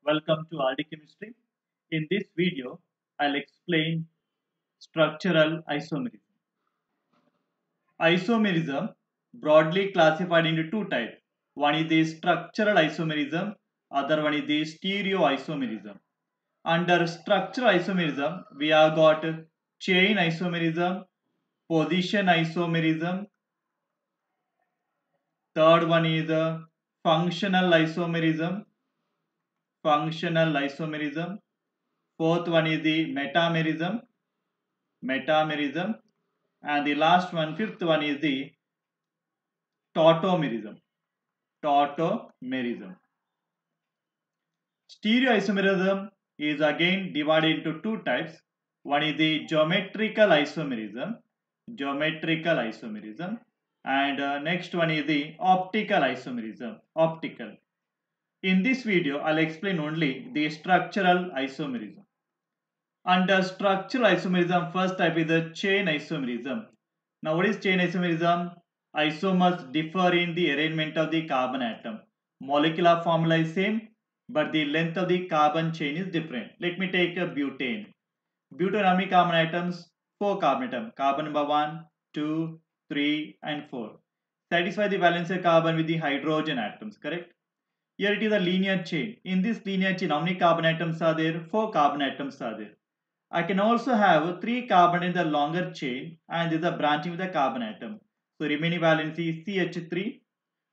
Welcome to RD Chemistry. In this video, I'll explain structural isomerism. Isomerism broadly classified into two types. One is the structural isomerism, other one is the stereoisomerism. Under structural isomerism, we have got chain isomerism, position isomerism. Third one is functional isomerism, functional isomerism. Fourth one is the metamerism, and the last one, fifth one is the tautomerism. Tautomerism. Stereoisomerism is again divided into two types. One is the geometrical isomerism, and next one is the optical isomerism. Optical. In this video, I'll explain only the structural isomerism. Under structural isomerism, first type is the chain isomerism. Now, what is chain isomerism? Isomers differ in the arrangement of the carbon atom. Molecular formula is same, but the length of the carbon chain is different. Let me take a butane. Butane, how many carbon atoms? 4 carbon atoms. Carbon number 1, 2, 3 and 4. Satisfy the valence carbon with the hydrogen atoms, correct? Here it is a linear chain. In this linear chain, how many carbon atoms are there? 4 carbon atoms are there. I can also have 3 carbon in the longer chain and this is a branching with the carbon atom. So remaining valence is CH3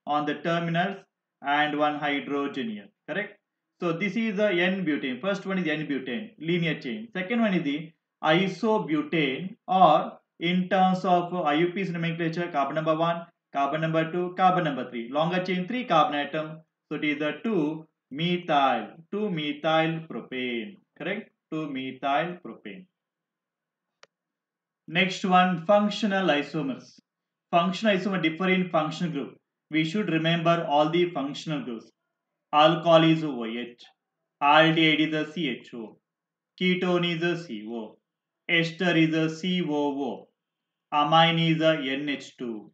on the terminals and one hydrogen here, correct? So this is the N-butane. First one is N-butane, linear chain. Second one is the isobutane, or in terms of IUPAC's nomenclature, carbon number 1, carbon number 2, carbon number 3. Longer chain 3 carbon atom. So it is the 2-methyl propane, correct? 2-methyl propane. Next one, functional isomers. Functional isomer differ in functional group. We should remember all the functional groups. Alcohol is OH, aldehyde is a CHO, ketone is a CO, ester is a COO, amine is a NH2,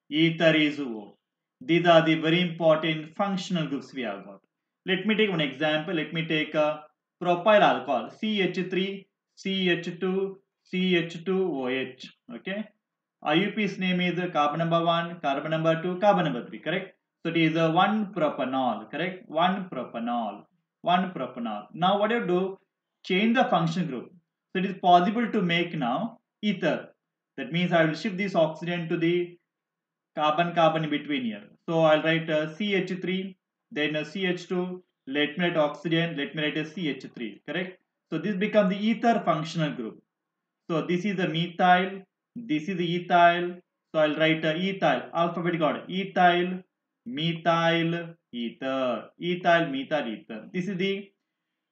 ether is O. These are the very important functional groups we have got. Let me take one example. Let me take a propyl alcohol, CH3, CH2, CH2OH. Okay. IUP's name is carbon number 1, carbon number 2, carbon number 3, correct? So it is a 1-propanol, correct? 1-propanol, 1-propanol. Now what do you do? Change the function group. So it is possible to make now ether. That means I will shift this oxygen to the carbon in between here. So I'll write CH3, then CH2, let me write oxygen, let me write a CH3, correct? So this becomes the ether functional group. So this is the methyl, this is the ethyl. So I'll write ethyl, alphabetic order, ethyl, methyl, ether, ethyl, methyl, ether. This is the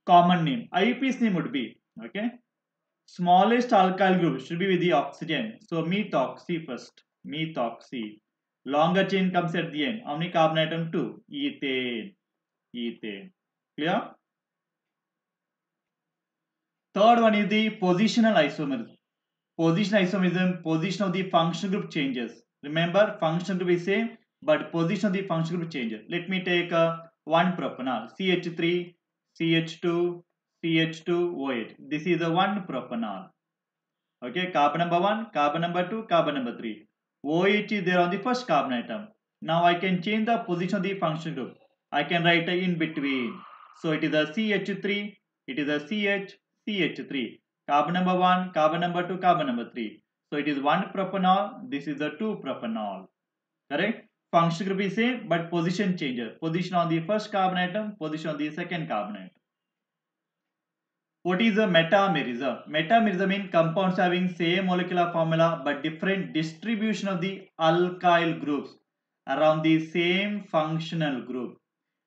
common name. IUPAC's name would be, okay? Smallest alkyl group should be with the oxygen. So methoxy first, methoxy. Longer chain comes at the end. How many carbon atom? 2. Ethane, ethane. Clear? Third one is the positional isomerism. Position isomerism, position of the functional group changes. Remember, functional group is same, but position of the functional group changes. Let me take a 1-propanol, CH3, CH2, CH2OH. This is a 1-propanol. Okay, carbon number 1, carbon number 2, carbon number 3. OH is there on the first carbon atom. Now I can change the position of the functional group. I can write a in between. So it is a CH3, it is a CH3. Carbon number 1, carbon number 2, carbon number 3. So it is 1-propanol, this is a 2-propanol. Correct? Function group is same, but position changes. Position on the first carbon atom, position on the second carbon atom. What is a metamerism? Metamerism means compounds having same molecular formula but different distribution of the alkyl groups around the same functional group.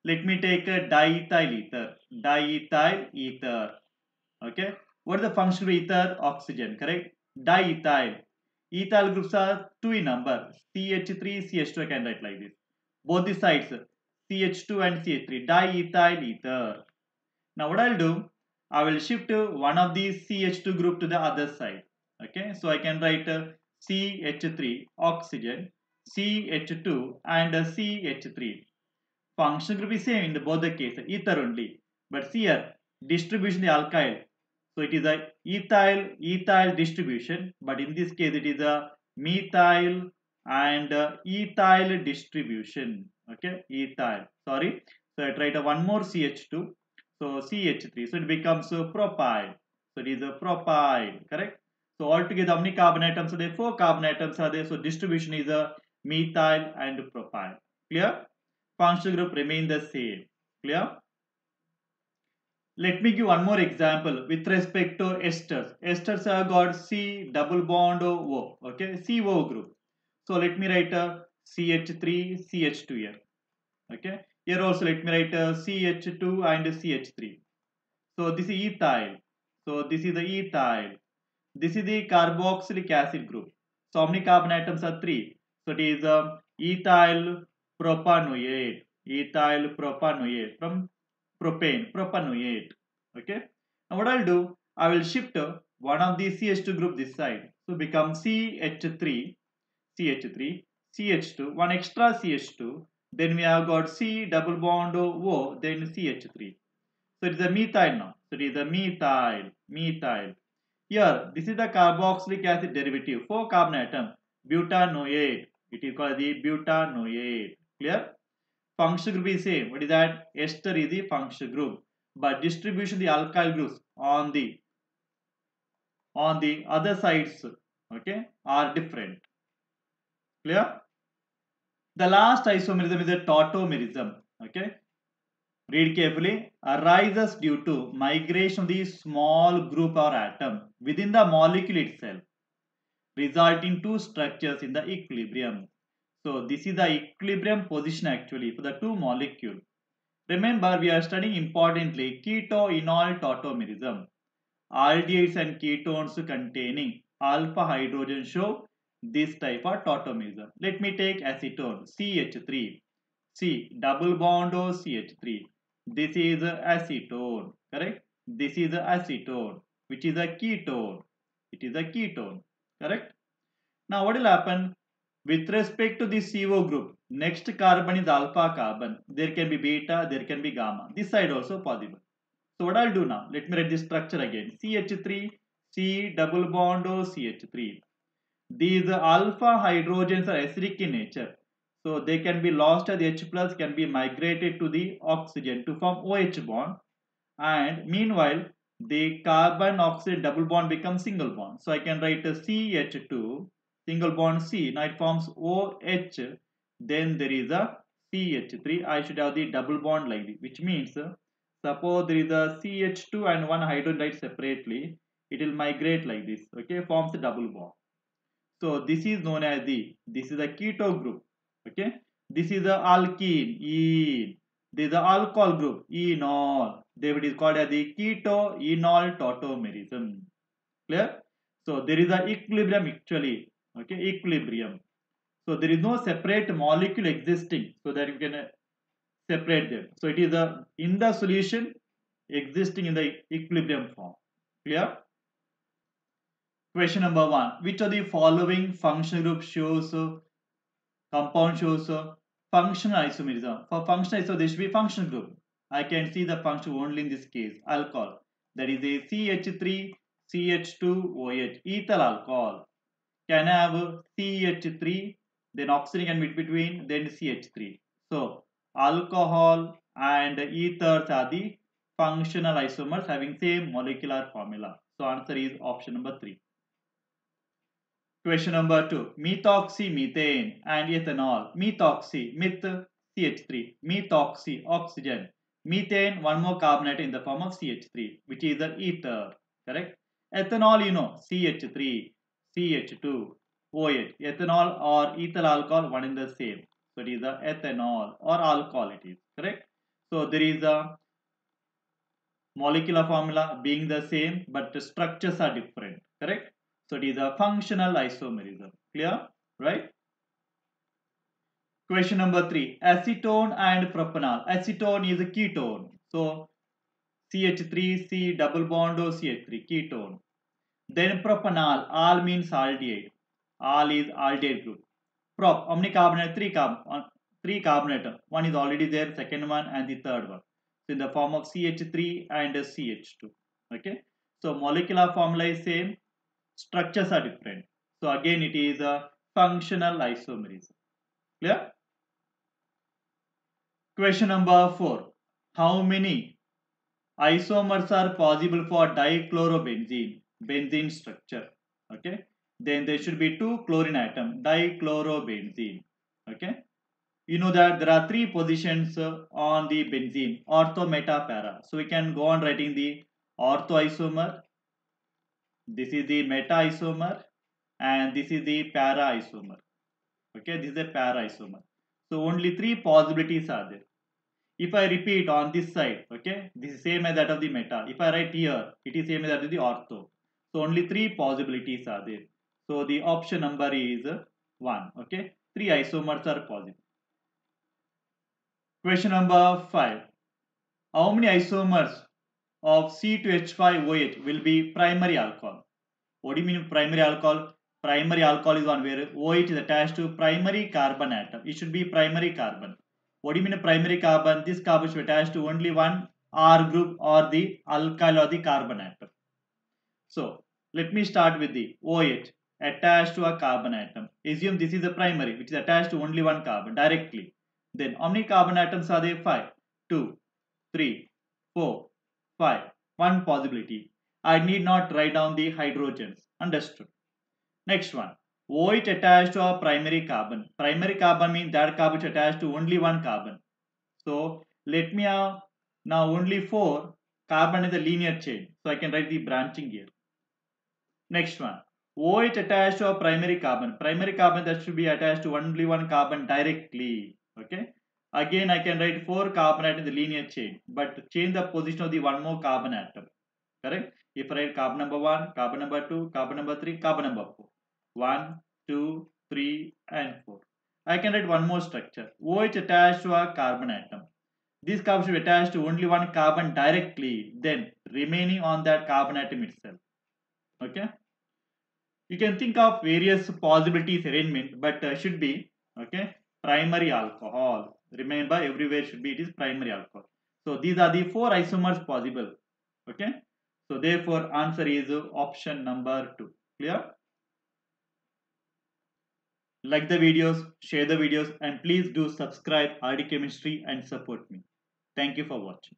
Let me take a diethyl ether. Diethyl ether. Okay. What is the function of ether? Oxygen. Correct. Diethyl. Ethyl groups are 2 in number. CH3, CH2. I can write like this. Both the sides, CH2 and CH3. Diethyl ether. Now what I'll do? I will shift one of these CH2 group to the other side. Okay, so I can write CH3 oxygen, CH2 and CH3. Function group is same in both the cases, ether only. But see here, distribution the alkyl. So it is a ethyl distribution, but in this case it is a methyl and ethyl distribution. Okay, ethyl. Sorry. So I write a one more CH2. So CH3. So it becomes propyl. So it is a propyl. Correct. So altogether, how many carbon atoms are there? 4 carbon atoms are there. So distribution is a methyl and propyl. Clear? Functional group remain the same. Clear? Let me give one more example with respect to esters. Esters have got C double bond O. Okay, CO group. So let me write a CH3, CH2 here. Okay, here also let me write a CH2 and CH3. So this is ethyl. So this is the ethyl. This is the carboxylic acid group. So how many carbon atoms are 3? So it is ethyl propanoate. Ethyl propanoate from propanoate. Okay. Now what I'll do, I will shift one of the CH2 group this side. So become CH3, CH3, CH2, one extra CH2. Then we have got C double bond O, then CH3. So it is a methyl now. So it is a methyl. Here, this is the carboxylic acid derivative. 4 carbon atom, butanoate. It is called the butanoate. Clear? Functional group is same. What is that? Ester is the functional group. But distribution the alkyl groups on the other sides, okay, are different. Clear? The last isomerism is a tautomerism. Okay. Read carefully. Arises due to migration of the small group or atom within the molecule itself, resulting two structures in the equilibrium. So this is the equilibrium position actually for the two molecules. Remember, we are studying importantly keto-enol tautomerism. Aldehydes and ketones containing alpha hydrogen show this type of tautomerism. Let me take acetone CH3. C double bond O CH3. This is acetone, correct? This is acetone, which is a ketone. It is a ketone, correct? Now what will happen? With respect to this CO group, next carbon is alpha carbon. There can be beta, there can be gamma. This side also possible. So what I'll do now, let me write this structure again. CH3, C double bond O CH3. These alpha hydrogens are acidic in nature. So they can be lost as H plus, can be migrated to the oxygen to form OH bond. And meanwhile, the carbon oxygen double bond becomes single bond. So I can write a CH2, single bond C. Now it forms OH. Then there is a CH3. I should have the double bond like this, which means suppose there is a CH2 and one hydrogen right separately, it will migrate like this. Okay, forms a double bond. So this is known as this is a keto group. Okay, this is the alkene, ene. This is the alcohol group, enol. Therefore, it is called as the keto-enol tautomerism. Clear? So there is a equilibrium actually. Okay, equilibrium. So there is no separate molecule existing, so that you can separate them. So it is in the solution existing in the equilibrium form. Clear? Question number 1. Which of the following functional group shows compound shows functional isomerism? For functional isomerism, there should be functional group. I can see the function only in this case, alcohol. That is a CH3, CH2OH, ethyl alcohol. Can have CH3, then oxygen can be between, then CH3. So, alcohol and ethers are the functional isomers having same molecular formula. So, answer is option number 3. Question number 2. Methoxymethane and ethanol. Methoxy, meth, CH3. Methoxy, oxygen. Methane, one more carbonate in the form of CH3, which is the ether. Correct? Ethanol, you know, CH3, CH2, OH. Ethanol or ethyl alcohol, one in the same. So it is the ethanol or alcohol it is. Correct? So there is a molecular formula being the same, but the structures are different. Correct? So it is a functional isomerism. Clear? Right? Question number 3. Acetone and propanol. Acetone is a ketone. So CH3, double bond O CH3, ketone. Then propanol, al means aldehyde. Al is aldehyde group. Prop, how many carbonate? 3 carbon. 3 carbonate. One is already there, second one and the third one. So in the form of CH3 and CH2. Okay. So molecular formula is same, structures are different. So again it is a functional isomerism. Clear? Question number 4. How many isomers are possible for dichlorobenzene, benzene structure? Okay. Then there should be 2 chlorine atom, dichlorobenzene. Okay. You know that there are 3 positions on the benzene, ortho, meta, para. So we can go on writing the ortho isomer. This is the meta isomer and this is the para isomer. Okay, this is a para isomer. So only 3 possibilities are there. If I repeat on this side, okay, this is same as that of the meta. If I write here, it is same as that of the ortho. So only 3 possibilities are there. So the option number is 1. Okay, 3 isomers are possible. Question number 5. How many isomers of C2H5OH will be primary alcohol? What do you mean primary alcohol? Primary alcohol is one where OH is attached to primary carbon atom. It should be primary carbon. What do you mean primary carbon? This carbon should attach to only one R group or the alkyl or the carbon atom. So let me start with the OH attached to a carbon atom. Assume this is a primary which is attached to only one carbon directly. Then how many carbon atoms are there? 5. 2, 3, 4, 5. One possibility. I need not write down the hydrogens. Understood. Next one. OH attached to a primary carbon. Primary carbon means that carbon is attached to only one carbon. So let me have now only 4 carbon is a linear chain. So I can write the branching here. Next one. OH attached to a primary carbon. Primary carbon that should be attached to only one carbon directly. Okay. Again, I can write 4 carbon atoms in the linear chain, but change the position of the one more carbon atom. Correct? If I write carbon number 1, carbon number 2, carbon number 3, carbon number 4. 1, 2, 3, and 4. I can write one more structure. OH attached to a carbon atom. This carbon should be attached to only one carbon directly, then remaining on that carbon atom itself. Okay? You can think of various possibilities arrangement, but should be okay primary alcohol. Remember, everywhere should be it is primary alcohol. So these are the 4 isomers possible. Okay. So therefore, answer is option number 2. Clear? Like the videos, share the videos, and please do subscribe RD Chemistry and support me. Thank you for watching.